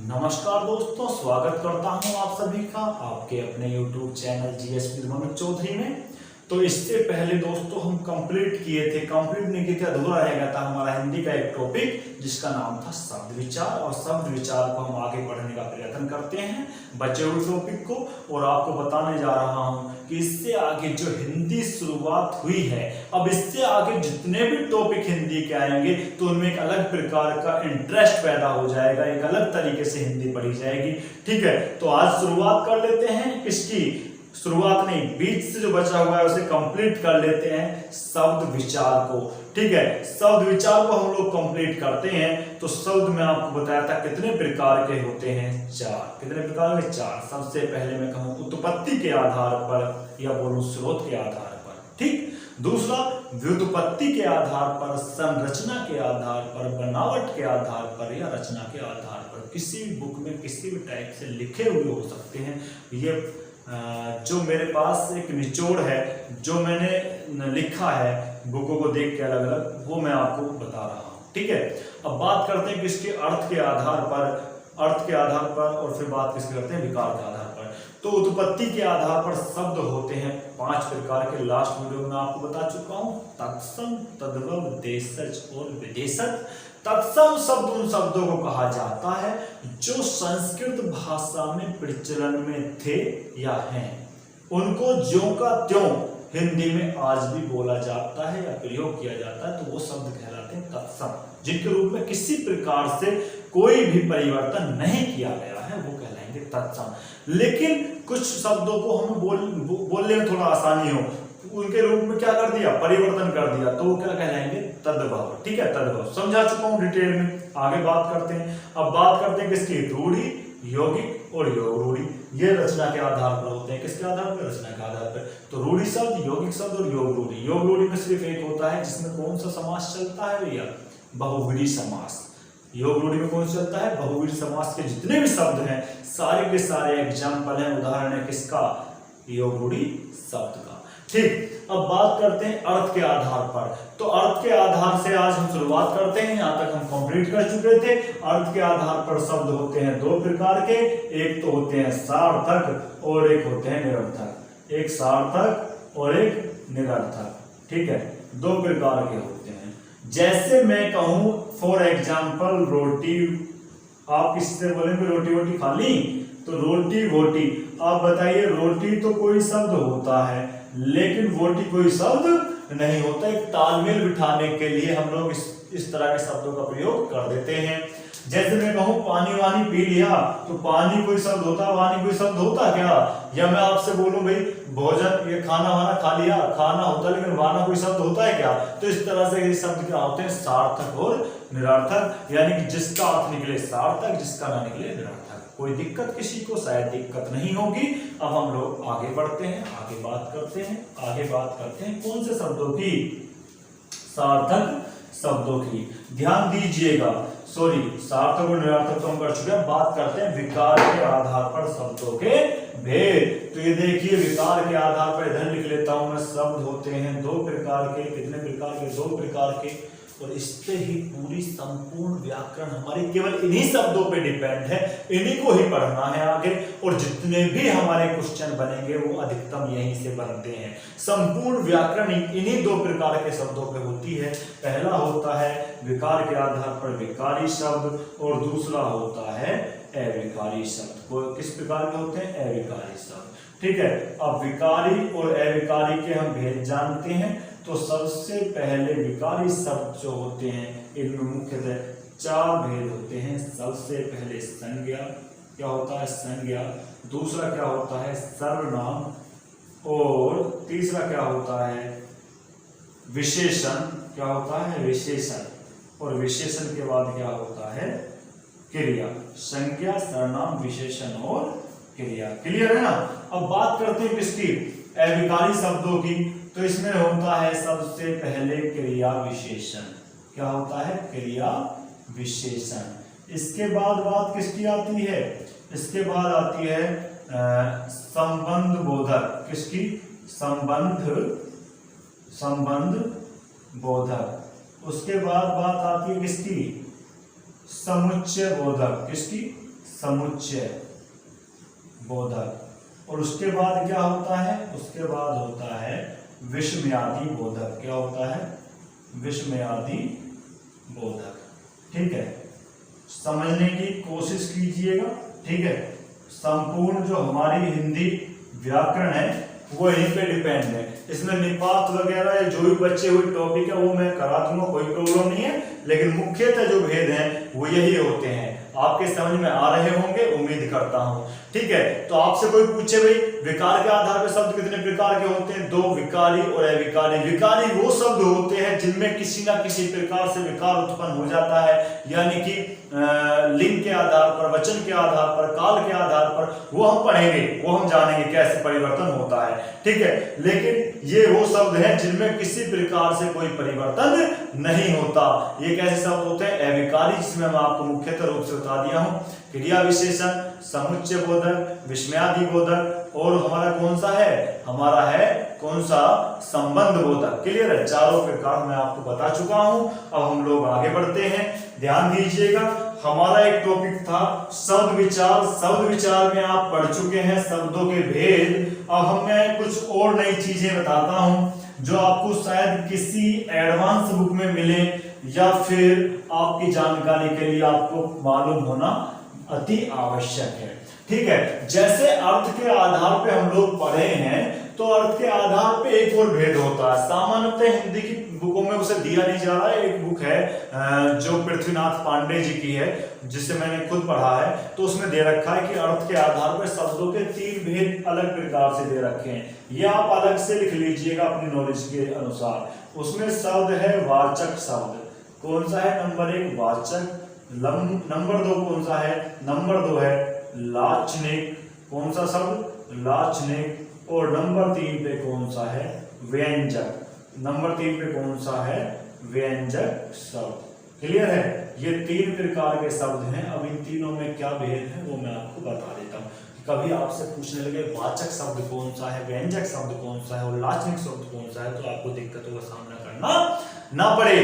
नमस्कार दोस्तों, स्वागत करता हूं आप सभी का आपके अपने YouTube channel GS with Manoj Chaudhary में। तो इससे पहले दोस्तों हम कंप्लीट नहीं किए थे, अधूरा रह गया था हमारा हिंदी का एक टॉपिक जिसका नाम था शब्द विचार। और शब्द विचार को हम आगे बढ़ने का प्रयत्न करते हैं बचे हुए टॉपिक को, और आपको बताने जा रहा हूं कि इससे आगे जो हिंदी शुरुआत हुई है, अब इससे आगे जितने भी टॉपिक हिंदी के आएंगे तो उनमें एक अलग प्रकार का इंटरेस्ट पैदा हो जाएगा, एक अलग तरीके से हिंदी पढ़ी जाएगी। ठीक है, तो आज शुरुआत कर लेते हैं। किसकी शुरुआत नहीं, बीच से जो बचा हुआ है उसे कंप्लीट कर लेते हैं, शब्द विचार को। ठीक है, शब्द विचार को हम लोग कंप्लीट करते हैं। तो शब्द में आपको बताया था कितने प्रकार के होते हैं, 4। कितने प्रकार के? 4। सबसे पहले मैं कहूं उत्पत्ति के आधार पर या बोलूं स्रोत के आधार पर। ठीक। दूसरा व्युत्पत्ति के आधार पर, संरचना के आधार पर, बनावट के आधार पर या रचना के आधार पर। किसी भी बुक में किसी भी टाइप से लिखे हुए हो सकते हैं। ये जो मेरे पास एक निचोड़ है, जो मैंने लिखा है बुकों को देख के अलग अलग, वो मैं आपको बता रहा हूँ। ठीक है, अब बात करते हैं किसके? अर्थ के आधार पर, और फिर बात किसके करते हैं? विकार के आधार पर। तो उत्पत्ति के आधार पर शब्द होते हैं 5 प्रकार के। लास्ट वीडियो में आपको बता चुका हूँ, तत्सम, तद्भव, देशज और विदेशज। तत्सम शब्द उन शब्दों को कहा जाता है जो संस्कृत भाषा में प्रचलन में थे या हैं, उनको ज्यों का त्यों हिंदी में आज भी बोला जाता है या प्रयोग किया जाता है, तो वो शब्द कहलाते हैं तत्सम। जिनके रूप में किसी प्रकार से कोई भी परिवर्तन नहीं किया गया है वो कहलाएंगे तत्सम। लेकिन कुछ शब्दों को हमें बोलने में थोड़ा आसानी हो, उनके रूप में क्या कर दिया? परिवर्तन कर दिया, तो वो क्या कहलाएंगे? तद्भव। ठीक है, तद्भव समझा चुका हूं डिटेल में। आगे बात करते हैं। अब बात करते हैं किसकी? रूढ़ि, यौगिक और योग रूढ़ि। ये रचना के आधार पर होते हैं। किसके आधार पर? रचना के आधार पर। तो रूढ़ि शब्द, यौगिक शब्द और योग रूढ़ि। योग रूढ़ि में सिर्फ एक होता है जिसमें कौन सा समास चलता है भैया? बहुव्रीहि समास। योग रूढ़ि में कौन सा चलता है? बहुव्रीहि समास के जितने भी शब्द हैं सारे के सारे एग्जाम्पल हैं, उदाहरण है किसका? योग रूढ़ि शब्द का। ठीक, अब बात करते हैं अर्थ के आधार पर। तो अर्थ के आधार से आज हम शुरुआत करते हैं। यहां तक हम कंप्लीट कर चुके थे। अर्थ के आधार पर शब्द होते हैं 2 प्रकार के। एक तो होते हैं सार्थक और एक होते हैं निरर्थक। एक सार्थक और एक निरर्थक। ठीक है, 2 प्रकार के होते हैं। जैसे मैं कहूं फॉर एग्जाम्पल रोटी, आप किससे बोलेंगे रोटी वोटी खा ली? तो रोटी वोटी। आप बताइए, रोटी तो कोई शब्द होता है लेकिन वोटी कोई शब्द नहीं होता। एक तालमेल बिठाने के लिए हम लोग इस तरह के शब्दों का प्रयोग कर देते हैं। जैसे मैं कहूं पानी वानी पी लिया, तो पानी कोई शब्द होता है? वानी कोई शब्द होता है क्या? या मैं आपसे बोलूं भाई भोजन, ये खाना वाना खा लिया, खाना होता है लेकिन वाना कोई शब्द होता है क्या? तो इस तरह से ये शब्द क्या होते हैं? सार्थक और निरर्थक। यानी कि जिसका अर्थ निकले सार्थक, जिसका ना निकले निरर्थक। कोई दिक्कत किसी को? शायद दिक्कत नहीं होगी। अब हम लोग आगे बढ़ते हैं, आगे बात करते हैं कौन से शब्दों की? सार्थक शब्दों की। ध्यान दीजिएगा, सार्थक और निरर्थक तो हम कर चुके हैं। बात करते हैं विकार के आधार पर शब्दों के भेद। तो ये देखिए, विकार के आधार पर इधर लिख लेता हूं मैं, शब्द होते हैं 2 प्रकार के। कितने प्रकार के? 2 प्रकार के। और इससे ही पूरी संपूर्ण व्याकरण हमारी केवल इन्हीं शब्दों पे डिपेंड है, इन्हीं को ही पढ़ना है आगे। और जितने भी हमारे क्वेश्चन बनेंगे वो अधिकतम यहीं से बनते हैं। संपूर्ण व्याकरण इन्हीं 2 प्रकार के शब्दों पे होती है। पहला होता है विकार के आधार पर विकारी शब्द, और दूसरा होता है अविकारी शब्द। वो किस प्रकार के होते हैं? अविकारी शब्द। ठीक है, अब विकारी और अविकारी के हम भेद जानते हैं। तो सबसे पहले विकारी शब्द जो होते हैं इनमें मुख्यतः 4 भेद होते हैं। सबसे पहले संज्ञा, क्या होता है? संज्ञा। दूसरा क्या होता है? सर्वनाम। और तीसरा क्या होता है? विशेषण। क्या होता है? विशेषण। और विशेषण के बाद क्या होता है? क्रिया। संज्ञा, सर्वनाम, विशेषण और क्रिया। क्लियर है ना? अब बात करते हैं किसकी? अविकारी शब्दों की। तो इसमें होता है सबसे पहले क्रिया विशेषण। क्या होता है? क्रिया विशेषण। इसके बाद बात किसकी आती है? इसके बाद आती है संबंध बोधक। किसकी? संबंध बोधक। उसके बाद बात आती है किसकी? समुच्चय बोधक। किसकी? समुच्चय बोधक। और उसके बाद क्या होता है, उसके बाद होता है विषमयादि बोधक। क्या होता है, विषमयादि बोधक। ठीक है, समझने की कोशिश कीजिएगा। ठीक है, संपूर्ण जो हमारी हिंदी व्याकरण है वो यहीं पे डिपेंड है। इसमें निपात वगैरह जो भी बचे हुए टॉपिक है वो मैं करा दूंगा, कोई प्रॉब्लम नहीं है, लेकिन मुख्यतः जो भेद हैं वो यही होते हैं। आपके समझ में आ रहे होंगे उम्मीद करता हूं। ठीक है, तो आपसे कोई पूछे भाई विकार के आधार पर शब्द कितने प्रकार के होते हैं, दो, विकारी और अविकारी। विकारी वो शब्द होते हैं जिनमें किसी ना किसी प्रकार से विकार उत्पन्न हो जाता है, यानी कि लिंग के आधार पर, वचन के आधार पर, काल के आधार पर, वो हम पढ़ेंगे, वो हम जानेंगे कैसे परिवर्तन होता है। ठीक है, लेकिन ये वो शब्द हैं जिनमें किसी प्रकार से कोई परिवर्तन नहीं होता। ये कैसे शब्द होते हैं, अविकारी, जिसमें मैं आपको मुख्यतः रूप से बता दिया हूं। क्रिया विशेषण, समुच्चय बोधक, विस्मयादि बोधक, और हमारा कौन सा है, हमारा है कौन सा, संबंध बोधक। क्लियर है, चारों प्रकार मैं आपको बता चुका हूं। अब हम लोग आगे बढ़ते हैं, ध्यान दीजिएगा। हमारा एक टॉपिक था शब्द विचार। शब्द विचार में आप पढ़ चुके हैं शब्दों के भेद। अब मैं कुछ और नई चीजें बताता हूं जो आपको शायद किसी एडवांस बुक में मिले, या फिर आपकी जानकारी के लिए आपको मालूम होना अति आवश्यक है। ठीक है, जैसे अर्थ के आधार पे हम लोग पढ़े हैं, तो अर्थ के आधार पे एक और भेद होता है। सामान्यतः हिंदी की बुकों में उसे दिया नहीं जा रहा है। एक बुक है जो पृथ्वीनाथ पांडे जी की है, जिसे मैंने खुद पढ़ा है, तो उसमें दे रखा है कि अर्थ के आधार पर शब्दों के 3 भेद अलग प्रकार से दे रखे हैं। ये आप अलग से लिख लीजिएगा अपनी नॉलेज के अनुसार। उसमें शब्द है वाचक शब्द। कौन सा है, नंबर 1 वाचक, नंबर 2 कौन सा है, नंबर 2 है लाक्षणिक। कौन सा शब्द, लाक्षणिक। और नंबर 3 पे कौन सा है, व्यंजक। नंबर 3 पे कौन सा है, व्यंजक शब्द। क्लियर है, ये 3 प्रकार के शब्द हैं। अब इन तीनों में क्या भेद है वो मैं आपको बता देता हूँ। कभी आपसे पूछने लगे वाचक शब्द कौन सा है, व्यंजक शब्द कौन सा है और लाक्षणिक शब्द कौन सा है, तो आपको दिक्कतों का सामना करना ना पड़े,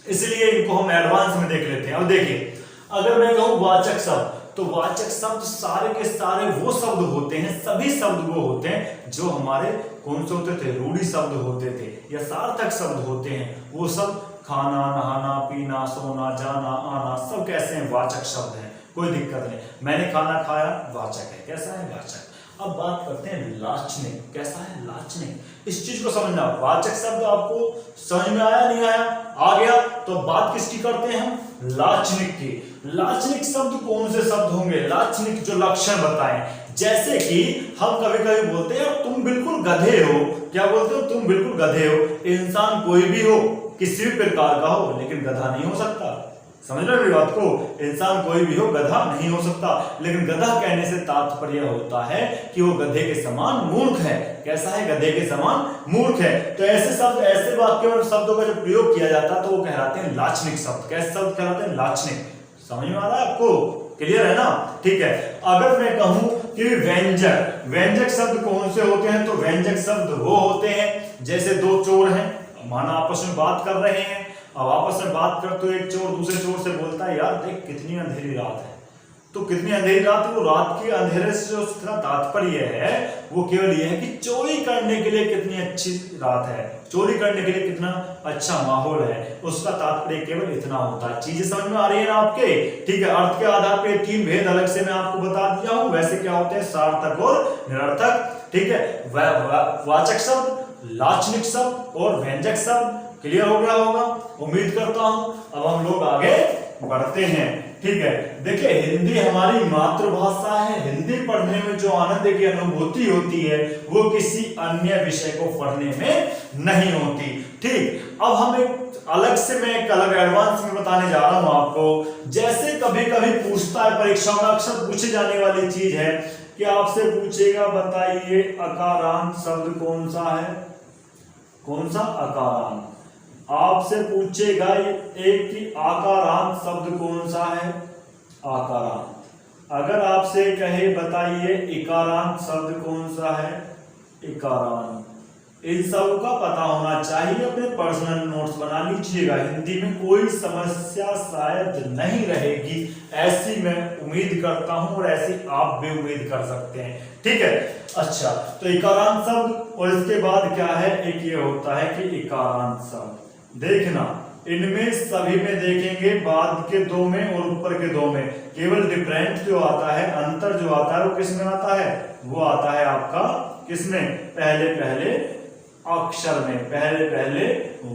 इसलिए इनको हम एडवांस में देख लेते हैं। अब देखिए, अगर मैं कहूं वाचक शब्द, तो वाचक शब्द सारे के सारे वो शब्द होते हैं, सभी शब्द वो होते हैं जो हमारे कौन से होते थे, रूढ़ी शब्द होते थे या सार्थक शब्द होते हैं। वो सब खाना, नहाना, पीना, सोना, जाना, आना, सब कैसे हैं, वाचक शब्द हैं, कोई दिक्कत नहीं। मैंने खाना खाया, वाचक है। कैसा है, वाचक। अब बात करते हैं लाक्षणिक। कैसा है, लाक्षणिक। इस चीज को समझना, वाचक शब्द आपको समझ में आया, नहीं आया, आ गया, तो बात किसकी करते हैं हम, लाक्षणिक की। लाक्षणिक शब्द कौन से शब्द होंगे, लाक्षणिक जो लक्षण बताएं। जैसे कि हम कभी कभी बोलते हैं तुम बिल्कुल गधे हो। क्या बोलते हो, तुम बिल्कुल गधे हो। इंसान कोई भी हो, किसी भी प्रकार का हो, लेकिन गधा नहीं हो सकता। समझ रहे मेरी बात को, इंसान कोई भी हो, गधा नहीं हो सकता। लेकिन गधा कहने से तात्पर्य होता है कि वो गधे के समान मूर्ख है। कैसा है, गधे के समान मूर्ख है। तो ऐसे शब्द, ऐसे वाक्यों में शब्दों का जब प्रयोग किया जाता है तो वो कहलाते हैं लाक्षणिक शब्द। कैसे शब्द कहलाते हैं, लाक्षणिक। समझ में आ रहा है आपको, क्लियर है ना। ठीक है, अगर मैं कहूं कि व्यंजक, व्यंजक शब्द कौन से होते हैं, तो व्यंजक शब्द वो होते हैं जैसे दो चोर हैं, माना आपस में बात कर रहे हैं। अब आपस में बात कर तो एक चोर दूसरे चोर से बोलता है, यार देख कितनी अंधेरी रात है। तो कितनी अंधेरी रात है, वो रात के अंधेरे से जो उसका तात्पर्य है वो केवल ये है कि चोरी करने के लिए कितनी अच्छी रात है, चोरी करने के लिए कितना अच्छा माहौल है। उसका तात्पर्य केवल इतना होता है। चीजें समझ में आ रही है ना आपके। ठीक है, अर्थ के आधार पे 3 भेद अलग से मैं आपको बता दिया हूं। वैसे क्या होते हैं, सार्थक और निरर्थक। ठीक है, वाचक शब्द, लाक्षणिक शब्द और व्यंजक शब्द। क्लियर हो गया होगा, उम्मीद करता हूं। अब हम लोग आगे बढ़ते हैं। ठीक है, देखिए हिंदी हमारी मातृभाषा है। हिंदी पढ़ने में जो आनंद की अनुभूति होती है वो किसी अन्य विषय को पढ़ने में नहीं होती। ठीक, अब हम एक अलग से, मैं एक अलग एडवांस में बताने जा रहा हूं आपको। जैसे कभी कभी पूछता है, परीक्षाओं में अक्सर पूछे जाने वाली चीज है कि आपसे पूछेगा बताइए अकारांत शब्द कौन सा है। कौन सा, अकारांत। आपसे पूछेगा एक कि आकारांत शब्द कौन सा है, आकारांत। अगर आपसे कहे बताइए इकारांत शब्द कौन सा है, इकारांत। इन सब का पता होना चाहिए, अपने पर्सनल नोट्स बना लीजिएगा। हिंदी में कोई समस्या शायद नहीं रहेगी, ऐसी मैं उम्मीद करता हूं और ऐसी आप भी उम्मीद कर सकते हैं। ठीक है, अच्छा तो इकारांत शब्द और इसके बाद क्या है, एक ये होता है कि इकारांत शब्द। देखना इनमें सभी में देखेंगे बाद के दो में और ऊपर के दो में केवल डिफरेंट जो आता है, अंतर जो आता है वो किस में आता है, वो आता है आपका किसमें, पहले पहले अक्षर में, पहले पहले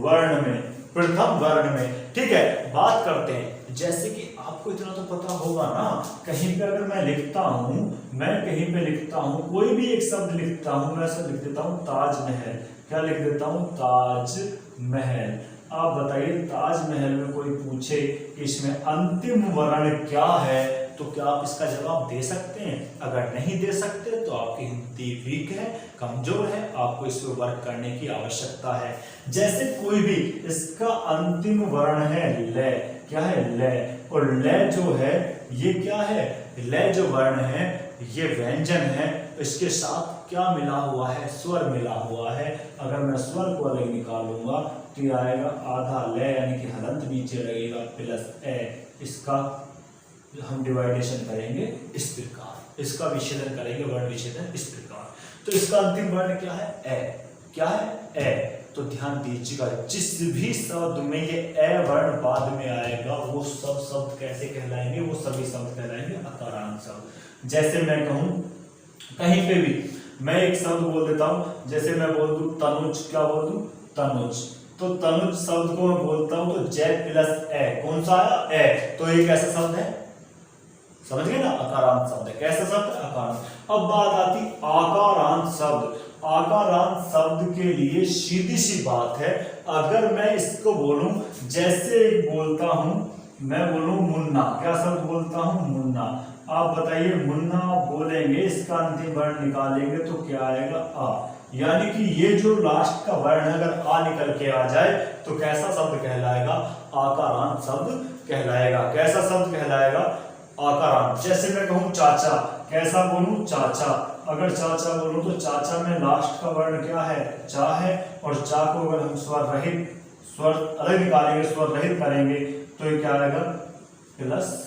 वर्ण में, प्रथम वर्ण में। ठीक है, बात करते हैं, जैसे कि आपको इतना तो पता होगा ना, कहीं पे अगर मैं लिखता हूं, मैं कहीं पे लिखता हूं, कोई भी एक शब्द लिखता हूं, मैं ऐसा लिख देता हूं ताजमहल। क्या लिख देता हूं, ताजमहल। आप बताइए ताजमहल में कोई पूछे कि इसमें अंतिम वर्ण क्या है, तो क्या आप इसका जवाब दे सकते हैं? अगर नहीं दे सकते तो आपकी हिंदी वीक है, कमजोर है, आपको इस पर वर्क करने की आवश्यकता है। जैसे कोई भी इसका अंतिम वर्ण है ल, क्या है ल, और ल जो है ये क्या है, ल जो वर्ण है ये व्यंजन है, इसके साथ क्या मिला हुआ है, स्वर मिला हुआ है। अगर मैं स्वर को अलग निकालूंगा तो ये आएगा आधा ल, यानी कि हलंत नीचे लगेगा प्लस ए। इसका हम डिवाइडेशन करेंगे इस प्रकार, इसका विच्छेदन करेंगे, वर्ण विच्छेदन इस प्रकार। तो इसका अंतिम वर्ण क्या है, ए। क्या है, ए। तो ध्यान दीजिएगा, जिस भी शब्द में ये ए वर्ण बाद में आएगा वो सब शब्द कैसे कहलाएंगे, वो सभी शब्द कहलाएंगे अकारांत शब्द। जैसे मैं कहूं कहीं पे भी मैं एक शब्द बोल देता हूं, जैसे मैं बोल दूं तनुज, क्या बोल दूं, तनुज। तो तनुज शब्द को मैं बोलता हूं तो जे प्लस ए, कौन सा आया, ए। तो ये कैसा शब्द है, समझ गए ना, अकारांत शब्द है। कैसा शब्द, अकारांत। अब बात आती आकारांत शब्द। आकारांत शब्द के लिए सीधी सी बात है, अगर मैं इसको बोलूं, जैसे बोलता हूं, मैं बोलूं मुन्ना, क्या शब्द बोलता हूं, मुन्ना। आप बताइए मुन्ना बोलेंगे, इसका अंतिम वर्ण निकालेंगे तो क्या आएगा, आ। यानी कि ये जो लास्ट का वर्ण अगर आ निकल के आ जाए तो कैसा शब्द कहलाएगा, आकारांत शब्द कहलाएगा। कैसा शब्द कहलाएगा, आकारांत। जैसे मैं कहूं चाचा, कैसा बोलूं, चाचा। अगर चाचा बोलूं तो चाचा में लास्ट का वर्ण क्या है, चा है, और चा को अगर हम स्वर रहित, स्वर अलग निकालेंगे, स्वर रहित करेंगे तो ये क्या आएगा, प्लस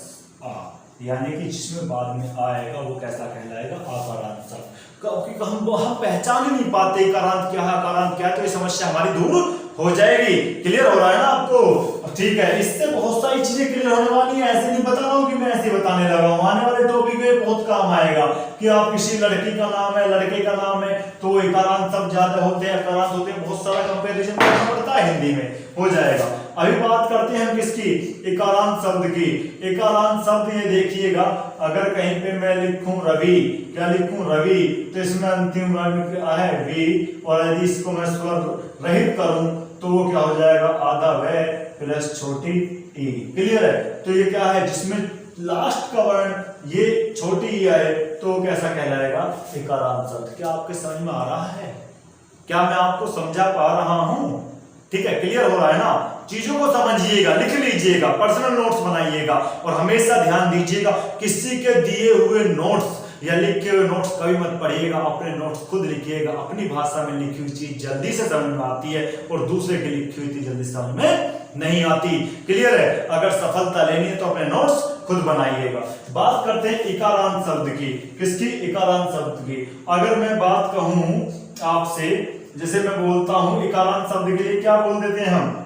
आ। यानी कि जिसमें बाद में आएगा वो कैसा कहलाएगा, आकारांत शब्द। क्योंकि हम पहचान ही नहीं पाते इकारांत क्या है, अकारांत क्या है, तो ये समस्या हमारी दूर हो जाएगी। क्लियर हो रहा है ना आपको? ठीक है, इससे बहुत सारी चीजें क्लियर होने वाली हैं। ऐसे नहीं बता रहा हूँ कि मैं ऐसे बताने लगा हूँ, आने वाले टॉपिक में बहुत काम आएगा कि आप किसी लड़की का नाम है, लड़के का नाम है, तो इकारांत शब्द ज्यादा होते हैं, अकारांत होते हैं, बहुत सारा कंपैरिजन करना पड़ता है, हिंदी में हो जाएगा। अभी बात करते हैं हम किसकी, इकारांत शब्द की। इकारांत शब्द ये देखिएगा, अगर कहीं पे मैं लिखूं रवि, क्या लिखूं, रवि, तो इसमें अंतिम वर्ण क्या है, वी, और यदि इसको मैं स्वर रहित करूं तो वो क्या हो जाएगा, आधा व प्लस छोटी ई। क्लियर है? तो ये क्या है, जिसमें लास्ट का वर्ण ये छोटी ई आए तो कैसा कहलाएगा, इकारांत शब्द। क्या आपके समझ में आ रहा है? क्या मैं आपको समझा पा रहा हूं? ठीक है, क्लियर हो रहा है ना? चीजों को समझिएगा, लिख लीजिएगा, पर्सनल नोट्स बनाइएगा, और हमेशा ध्यान दीजिएगा किसी के दिए हुए नोट्स या लिखे हुए नोट्स कभी मत पढ़िएगा, अपने नोट्स खुद लिखिएगा। अपनी भाषा में लिखी हुई चीज जल्दी से समझ में आती है और दूसरे की लिखी हुई चीज जल्दी समझ में नहीं आती। क्लियर है? अगर सफलता लेनी है तो अपने नोट्स खुद बनाइएगा। बात करते हैं इकारांत शब्द की। किसकी? इकारांत शब्द की। अगर मैं बात कहूं आपसे, जैसे मैं बोलता हूं इकारांत शब्द के लिए क्या बोल देते हैं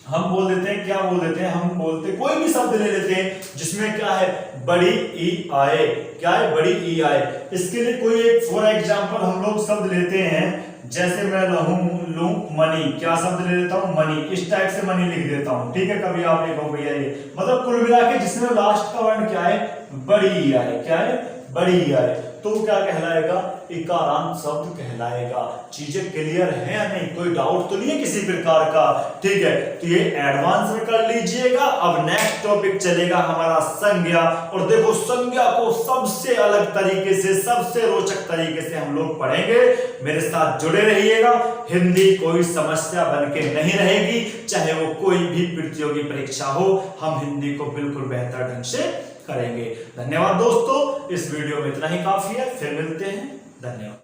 हम बोल देते हैं, क्या बोल देते हैं, हम बोलते कोई भी शब्द ले लेते हैं जिसमें क्या है, बड़ी ई आए। क्या है, बड़ी ई आए। इसके लिए कोई एक फॉर एग्जांपल हम लोग शब्द लेते हैं, जैसे मैं लूं मनी। क्या शब्द ले लेता हूं, मनी। इस टाइप से मनी लिख देता हूं। ठीक है, कभी आप लिखो भैया ये, मतलब कुल मिला के जिसमें लास्ट का वर्ण क्या है, बड़ी ई आए। क्या है, बड़ी ई आए, तो क्या कहलाएगा, इकारांत शब्द कहलाएगा। चीजें क्लियर है या नहीं? कोई डाउट तो नहीं है किसी प्रकार का? ठीक है, तो ये एडवांस में कर लीजिएगा। अब नेक्स्ट टॉपिक चलेगा हमारा संज्ञा, और देखो संज्ञा को सबसे अलग तरीके से, सबसे रोचक तरीके से हम लोग पढ़ेंगे। मेरे साथ जुड़े रहिएगा। हिंदी कोई समस्या बन के नहीं रहेगी, चाहे वो कोई भी प्रतियोगी परीक्षा हो, हम हिंदी को बिल्कुल बेहतर ढंग से करेंगे। धन्यवाद दोस्तों, इस वीडियो में इतना ही काफी है, फिर मिलते हैं। धन्यवाद।